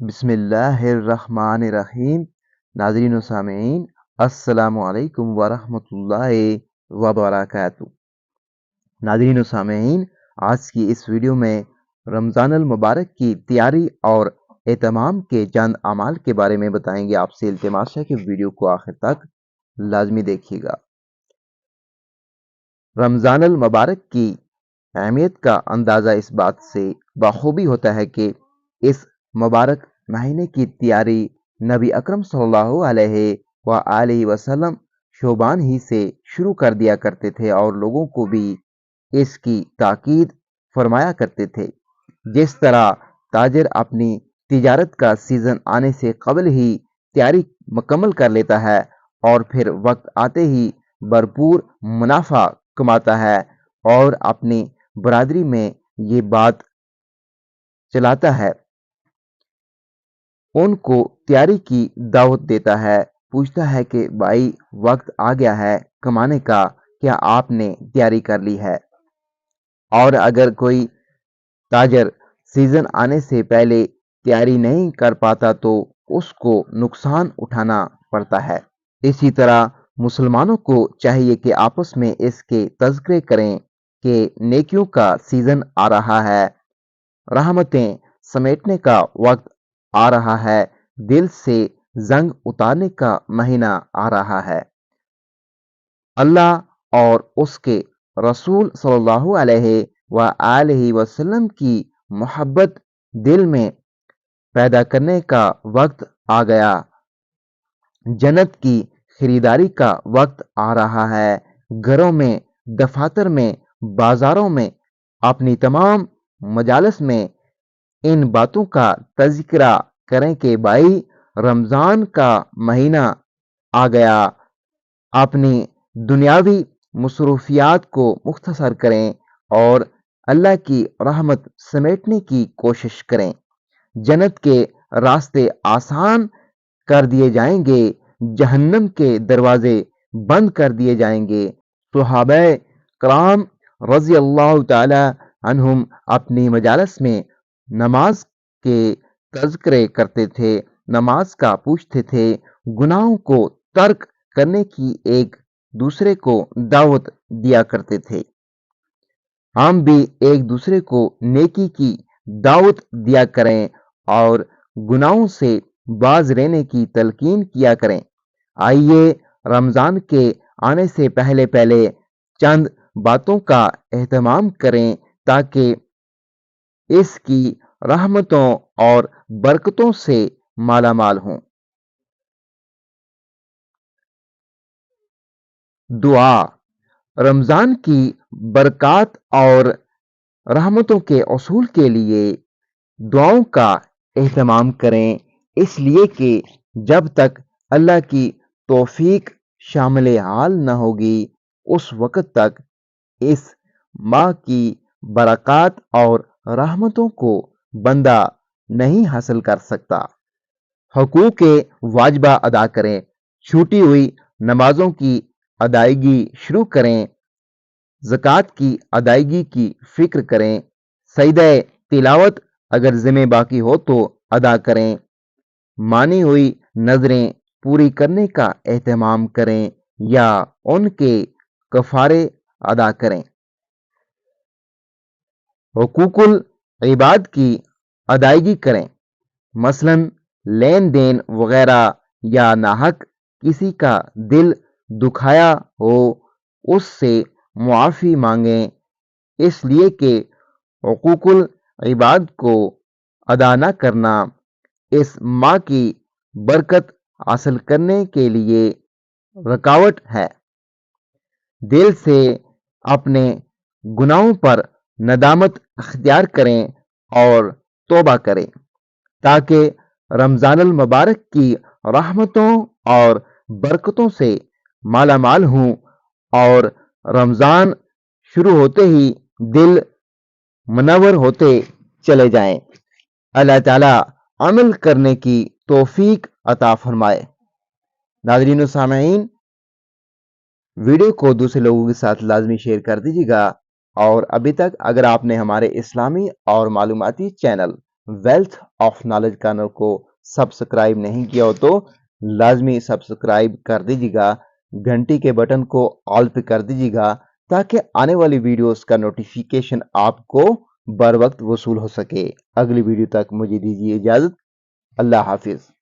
بسم اللہ الرحمن الرحیم۔ ناظرین و سامعین، السلام علیکم ورحمۃ اللہ وبرکاتہ۔ ناظرین و سامعین، آج کی اس ویڈیو میں رمضان المبارک کی تیاری اور اہتمام کے چند اعمال کے بارے میں بتائیں گے۔ آپ سے التماس ہے کہ ویڈیو کو آخر تک لازمی دیکھیے گا۔ رمضان المبارک کی اہمیت کا اندازہ اس بات سے بخوبی ہوتا ہے کہ اس مبارک مہینے کی تیاری نبی اکرم صلی اللہ علیہ وآلہ وسلم شعبان ہی سے شروع کر دیا کرتے تھے اور لوگوں کو بھی اس کی تاکید فرمایا کرتے تھے۔ جس طرح تاجر اپنی تجارت کا سیزن آنے سے قبل ہی تیاری مکمل کر لیتا ہے اور پھر وقت آتے ہی بھرپور منافع کماتا ہے اور اپنی برادری میں یہ بات چلاتا ہے، ان کو تیاری کی دعوت دیتا ہے، پوچھتا ہے کہ بھائی وقت آ گیا ہے کمانے کا، کیا آپ نے تیاری کر لی ہے؟ اور اگر کوئی تاجر سیزن آنے سے پہلے تیاری نہیں کر پاتا تو اس کو نقصان اٹھانا پڑتا ہے۔ اسی طرح مسلمانوں کو چاہیے کہ آپس میں اس کے تذکرے کریں کہ نیکیوں کا سیزن آ رہا ہے، رحمتیں سمیٹنے کا وقت آ رہا ہے، دل سے زنگ اتارنے کا مہینہ آ رہا ہے۔ اللہ اور اس کے رسول صلی اللہ علیہ وآلہ وسلم کی محبت دل میں پیدا کرنے کا وقت آ گیا، جنت کی خریداری کا وقت آ رہا ہے۔ گھروں میں، دفاتر میں، بازاروں میں، اپنی تمام مجالس میں ان باتوں کا تذکرہ کریں کہ بھائی رمضان کا مہینہ آ گیا۔ اپنی دنیاوی مصروفیات کو مختصر کریں اور اللہ کی رحمت سمیٹنے کی کوشش کریں۔ جنت کے راستے آسان کر دیے جائیں گے، جہنم کے دروازے بند کر دیے جائیں گے۔ صحابہ کرام رضی اللہ تعالی عنہم اپنی مجالس میں نماز کے تذکرے کرتے تھے، نماز کا پوچھتے تھے، گناہوں کو ترک کرنے کی ایک دوسرے کو دعوت دیا کرتے تھے۔ ہم بھی ایک دوسرے کو نیکی کی دعوت دیا کریں اور گناہوں سے باز رہنے کی تلقین کیا کریں۔ آئیے رمضان کے آنے سے پہلے چند باتوں کا اہتمام کریں تاکہ اس کی رحمتوں اور برکتوں سے مالا مال ہوں۔ دعا۔ رمضان کی برکات اور رحمتوں کے حصول کے لیے دعاؤں کا اہتمام کریں، اس لیے کہ جب تک اللہ کی توفیق شامل حال نہ ہوگی اس وقت تک اس ماہ کی برکات اور رحمتوں کو بندہ نہیں حاصل کر سکتا۔ حقوق واجبہ ادا کریں، چھوٹی ہوئی نمازوں کی ادائیگی شروع کریں، زکوٰۃ کی ادائیگی کی فکر کریں، سجدہ تلاوت اگر ذمہ باقی ہو تو ادا کریں، مانی ہوئی نظریں پوری کرنے کا اہتمام کریں یا ان کے کفارے ادا کریں۔ حقوق العباد کی ادائیگی کریں، مثلا لین دین وغیرہ یا ناحق کسی کا دل دکھایا ہو اس سے معافی مانگیں، اس لیے کہ حقوق العباد کو ادا نہ کرنا اس ماہ کی برکت حاصل کرنے کے لیے رکاوٹ ہے۔ دل سے اپنے گناہوں پر ندامت اختیار کریں اور توبہ کریں تاکہ رمضان المبارک کی رحمتوں اور برکتوں سے مالا مال ہوں اور رمضان شروع ہوتے ہی دل منور ہوتے چلے جائیں۔ اللہ تعالی عمل کرنے کی توفیق عطا فرمائے۔ ناظرین و سامعین، ویڈیو کو دوسرے لوگوں کے ساتھ لازمی شیئر کر دیجیے گا، اور ابھی تک اگر آپ نے ہمارے اسلامی اور معلوماتی channel wealth of knowledge channel کو سبسکرائب نہیں کیا ہو تو لازمی سبسکرائب کر دیجیے گا، گھنٹی کے بٹن کو آل پہ کر دیجیے گا تاکہ آنے والی ویڈیوز کا نوٹیفیکیشن آپ کو بر وقت وصول ہو سکے۔ اگلی ویڈیو تک مجھے دیجیے اجازت۔ اللہ حافظ۔